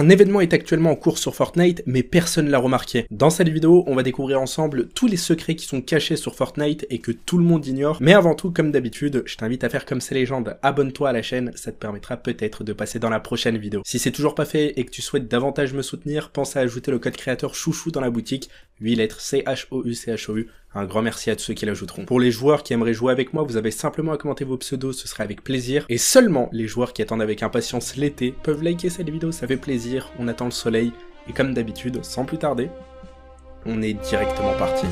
Un événement est actuellement en cours sur Fortnite, mais personne l'a remarqué. Dans cette vidéo, on va découvrir ensemble tous les secrets qui sont cachés sur Fortnite et que tout le monde ignore. Mais avant tout, comme d'habitude, je t'invite à faire comme ces légendes, abonne-toi à la chaîne, ça te permettra peut-être de passer dans la prochaine vidéo. Si c'est toujours pas fait et que tu souhaites davantage me soutenir, pense à ajouter le code créateur chouchou dans la boutique, 8 lettres CHOU. Un grand merci à tous ceux qui l'ajouteront. Pour les joueurs qui aimeraient jouer avec moi, vous avez simplement à commenter vos pseudos, ce serait avec plaisir. Et seulement les joueurs qui attendent avec impatience l'été peuvent liker cette vidéo, ça fait plaisir, on attend le soleil. Et comme d'habitude, sans plus tarder, on est directement parti.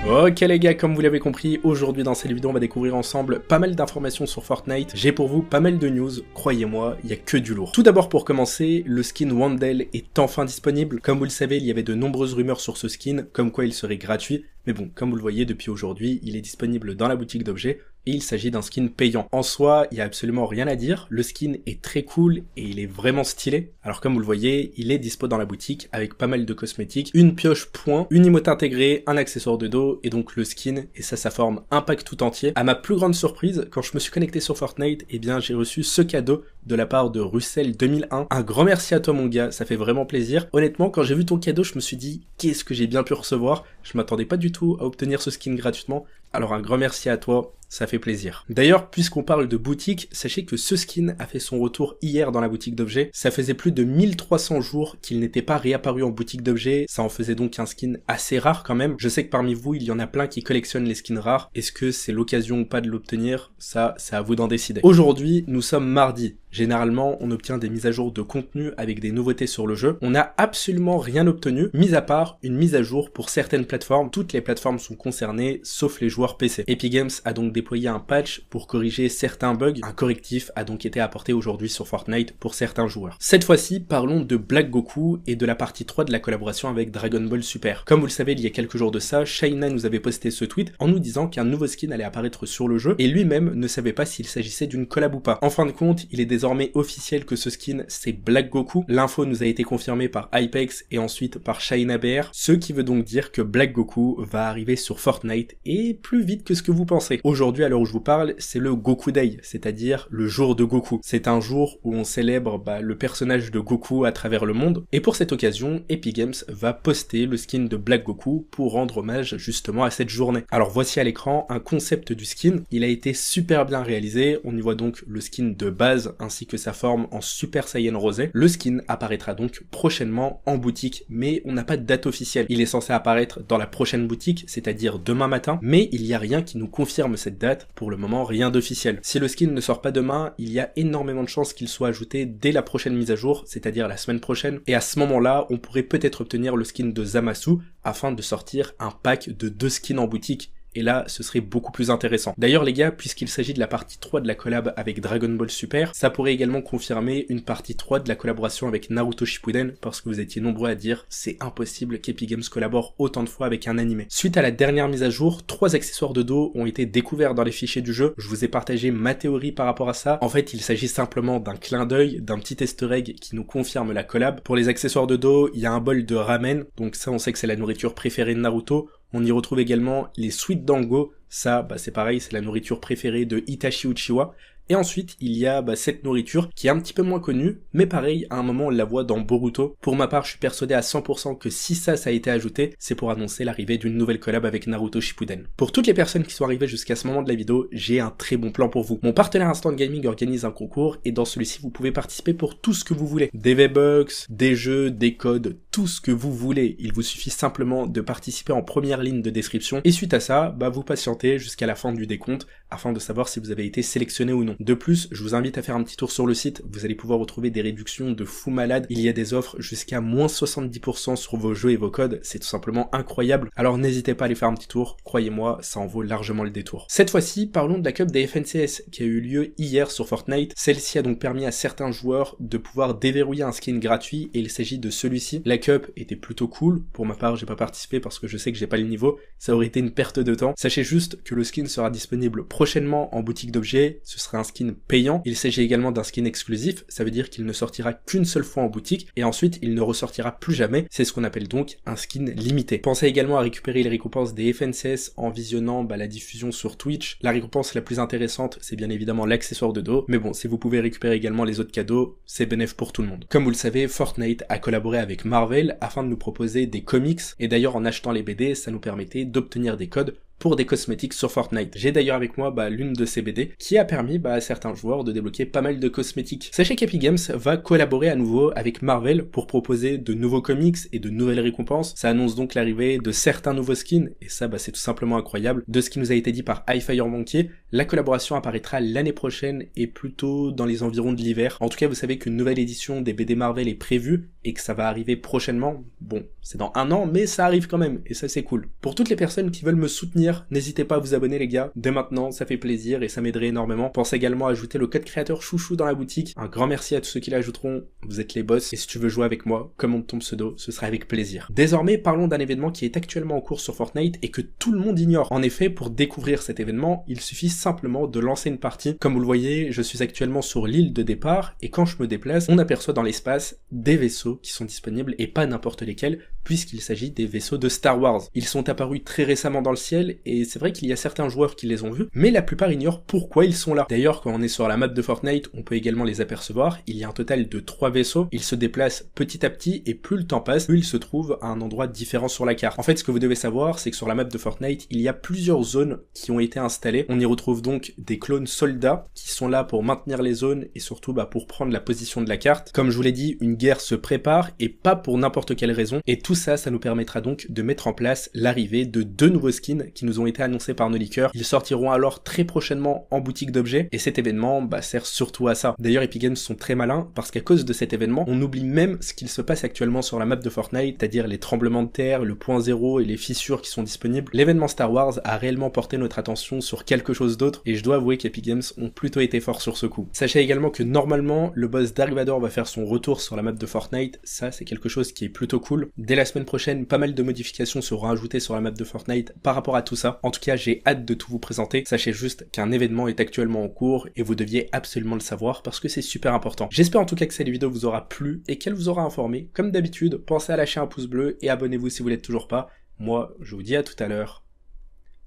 Ok les gars, comme vous l'avez compris, aujourd'hui dans cette vidéo on va découvrir ensemble pas mal d'informations sur Fortnite. J'ai pour vous pas mal de news, croyez-moi, il y a que du lourd. Tout d'abord pour commencer, le skin Wandel est enfin disponible. Comme vous le savez, il y avait de nombreuses rumeurs sur ce skin, comme quoi il serait gratuit. Mais bon, comme vous le voyez, depuis aujourd'hui, il est disponible dans la boutique d'objets et il s'agit d'un skin payant. En soi, il n'y a absolument rien à dire, le skin est très cool et il est vraiment stylé. Alors comme vous le voyez, il est dispo dans la boutique avec pas mal de cosmétiques, une pioche point, une emote intégrée, un accessoire de dos et donc le skin, et ça forme un pack tout entier. À ma plus grande surprise, quand je me suis connecté sur Fortnite, eh bien j'ai reçu ce cadeau de la part de Russell 2001. Un grand merci à toi mon gars, ça fait vraiment plaisir. Honnêtement, quand j'ai vu ton cadeau, je me suis dit, qu'est-ce que j'ai bien pu recevoir? Je m'attendais pas du tout à obtenir ce skin gratuitement, alors un grand merci à toi, ça fait plaisir. D'ailleurs, puisqu'on parle de boutique, sachez que ce skin a fait son retour hier dans la boutique d'objets. Ça faisait plus de 1300 jours qu'il n'était pas réapparu en boutique d'objets, ça en faisait donc un skin assez rare quand même. Je sais que parmi vous, il y en a plein qui collectionnent les skins rares. Est-ce que c'est l'occasion ou pas de l'obtenir? Ça, c'est à vous d'en décider. Aujourd'hui, nous sommes mardi. Généralement, on obtient des mises à jour de contenu avec des nouveautés sur le jeu. On n'a absolument rien obtenu, mis à part une mise à jour pour certaines plateformes. Toutes les plateformes sont concernées, sauf les joueurs PC. Epic Games a donc déployé un patch pour corriger certains bugs. Un correctif a donc été apporté aujourd'hui sur Fortnite pour certains joueurs. Cette fois-ci, parlons de Black Goku et de la partie 3 de la collaboration avec Dragon Ball Super. Comme vous le savez, il y a quelques jours de ça, Shaina nous avait posté ce tweet en nous disant qu'un nouveau skin allait apparaître sur le jeu et lui-même ne savait pas s'il s'agissait d'une collab ou pas. En fin de compte, il est désormais officiel que ce skin c'est Black Goku. L'info nous a été confirmée par Hypex et ensuite par Shaina BR, ce qui veut donc dire que Black Goku va arriver sur Fortnite et plus vite que ce que vous pensez. Aujourd'hui, à l'heure où je vous parle, c'est le Goku Day, c'est-à-dire le jour de Goku. C'est un jour où on célèbre le personnage de Goku à travers le monde et pour cette occasion, Epic Games va poster le skin de Black Goku pour rendre hommage justement à cette journée. Alors voici à l'écran un concept du skin, il a été super bien réalisé, on y voit donc le skin de base ainsi que sa forme en Super Saiyan rosé. Le skin apparaîtra donc prochainement en boutique, mais on n'a pas de date officielle. Il est censé apparaître dans la prochaine boutique, c'est-à-dire demain matin, mais il n'y a rien qui nous confirme cette date, pour le moment rien d'officiel. Si le skin ne sort pas demain, il y a énormément de chances qu'il soit ajouté dès la prochaine mise à jour, c'est-à-dire la semaine prochaine, et à ce moment-là, on pourrait peut-être obtenir le skin de Zamasu, afin de sortir un pack de 2 skins en boutique. Et là, ce serait beaucoup plus intéressant. D'ailleurs les gars, puisqu'il s'agit de la partie 3 de la collab avec Dragon Ball Super, ça pourrait également confirmer une partie 3 de la collaboration avec Naruto Shippuden, parce que vous étiez nombreux à dire c'est impossible qu'Epic Games collabore autant de fois avec un animé. Suite à la dernière mise à jour, 3 accessoires de dos ont été découverts dans les fichiers du jeu. Je vous ai partagé ma théorie par rapport à ça. En fait, il s'agit simplement d'un clin d'œil, d'un petit easter egg qui nous confirme la collab. Pour les accessoires de dos, il y a un bol de ramen, donc ça on sait que c'est la nourriture préférée de Naruto. On y retrouve également les Sweet Dango, ça c'est pareil, c'est la nourriture préférée de Itachi Uchiwa. Et ensuite, il y a cette nourriture qui est un petit peu moins connue, mais pareil, à un moment on la voit dans Boruto. Pour ma part, je suis persuadé à 100% que si ça a été ajouté, c'est pour annoncer l'arrivée d'une nouvelle collab avec Naruto Shippuden. Pour toutes les personnes qui sont arrivées jusqu'à ce moment de la vidéo, j'ai un très bon plan pour vous. Mon partenaire Instant Gaming organise un concours, et dans celui-ci, vous pouvez participer pour tout ce que vous voulez. Des V-Bucks, des jeux, des codes, tout ce que vous voulez. Il vous suffit simplement de participer en première ligne de description, et suite à ça, vous patientez jusqu'à la fin du décompte, afin de savoir si vous avez été sélectionné ou non. De plus, je vous invite à faire un petit tour sur le site, vous allez pouvoir retrouver des réductions de fou malade, il y a des offres jusqu'à moins 70% sur vos jeux et vos codes, c'est tout simplement incroyable, alors n'hésitez pas à aller faire un petit tour, croyez-moi, ça en vaut largement le détour. Cette fois-ci, parlons de la cup des FNCS qui a eu lieu hier sur Fortnite, celle-ci a donc permis à certains joueurs de pouvoir déverrouiller un skin gratuit et il s'agit de celui-ci. La cup était plutôt cool, pour ma part j'ai pas participé parce que je sais que j'ai pas le niveau, ça aurait été une perte de temps. Sachez juste que le skin sera disponible prochainement en boutique d'objets, ce sera un skin payant. Il s'agit également d'un skin exclusif, ça veut dire qu'il ne sortira qu'une seule fois en boutique et ensuite il ne ressortira plus jamais. C'est ce qu'on appelle donc un skin limité. Pensez également à récupérer les récompenses des FNCS en visionnant la diffusion sur Twitch. La récompense la plus intéressante, c'est bien évidemment l'accessoire de dos, mais bon, si vous pouvez récupérer également les autres cadeaux, c'est bénéf pour tout le monde. Comme vous le savez, Fortnite a collaboré avec Marvel afin de nous proposer des comics, et d'ailleurs en achetant les BD, ça nous permettait d'obtenir des codes pour des cosmétiques sur Fortnite. J'ai d'ailleurs avec moi l'une de ces BD qui a permis à certains joueurs de débloquer pas mal de cosmétiques. Sachez qu'Epic Games va collaborer à nouveau avec Marvel pour proposer de nouveaux comics et de nouvelles récompenses. Ça annonce donc l'arrivée de certains nouveaux skins et ça c'est tout simplement incroyable. De ce qui nous a été dit par iFireMonkey, la collaboration apparaîtra l'année prochaine et plutôt dans les environs de l'hiver. En tout cas vous savez qu'une nouvelle édition des BD Marvel est prévue et que ça va arriver prochainement. Bon, c'est dans 1 an mais ça arrive quand même et ça c'est cool. Pour toutes les personnes qui veulent me soutenir, n'hésitez pas à vous abonner les gars, dès maintenant, ça fait plaisir et ça m'aiderait énormément. Pensez également à ajouter le code créateur chouchou dans la boutique. Un grand merci à tous ceux qui l'ajouteront, vous êtes les boss, et si tu veux jouer avec moi, commande ton pseudo, ce sera avec plaisir. Désormais, parlons d'un événement qui est actuellement en cours sur Fortnite et que tout le monde ignore. En effet, pour découvrir cet événement, il suffit simplement de lancer une partie. Comme vous le voyez, je suis actuellement sur l'île de départ, et quand je me déplace, on aperçoit dans l'espace des vaisseaux qui sont disponibles, et pas n'importe lesquels, puisqu'il s'agit des vaisseaux de Star Wars. Ils sont apparus très récemment dans le ciel, et c'est vrai qu'il y a certains joueurs qui les ont vus, mais la plupart ignorent pourquoi ils sont là. D'ailleurs, quand on est sur la map de Fortnite, on peut également les apercevoir. Il y a un total de 3 vaisseaux, ils se déplacent petit à petit, et plus le temps passe, plus ils se trouvent à un endroit différent sur la carte. En fait, ce que vous devez savoir, c'est que sur la map de Fortnite, il y a plusieurs zones qui ont été installées. On y retrouve donc des clones soldats, qui sont là pour maintenir les zones, et surtout pour prendre la position de la carte. Comme je vous l'ai dit, une guerre se prépare, et pas pour n'importe quelle raison, et tout ça, ça nous permettra donc de mettre en place l'arrivée de 2 nouveaux skins qui nous ont été annoncés par nos leakers. Ils sortiront alors très prochainement en boutique d'objets, et cet événement sert surtout à ça. D'ailleurs, Epic Games sont très malins, parce qu'à cause de cet événement, on oublie même ce qu'il se passe actuellement sur la map de Fortnite, c'est-à-dire les tremblements de terre, le point zéro et les fissures qui sont disponibles. L'événement Star Wars a réellement porté notre attention sur quelque chose d'autre, et je dois avouer qu'Epic Games ont plutôt été forts sur ce coup. Sachez également que normalement, le boss Dark Vador va faire son retour sur la map de Fortnite, ça c'est quelque chose qui est plutôt cool. Dès la semaine prochaine, pas mal de modifications seront ajoutées sur la map de Fortnite par rapport à tout ça. En tout cas, j'ai hâte de tout vous présenter. Sachez juste qu'un événement est actuellement en cours et vous deviez absolument le savoir parce que c'est super important. J'espère en tout cas que cette vidéo vous aura plu et qu'elle vous aura informé. Comme d'habitude, pensez à lâcher un pouce bleu et abonnez-vous si vous l'êtes toujours pas. Moi, je vous dis à tout à l'heure.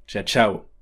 Ciao, ciao!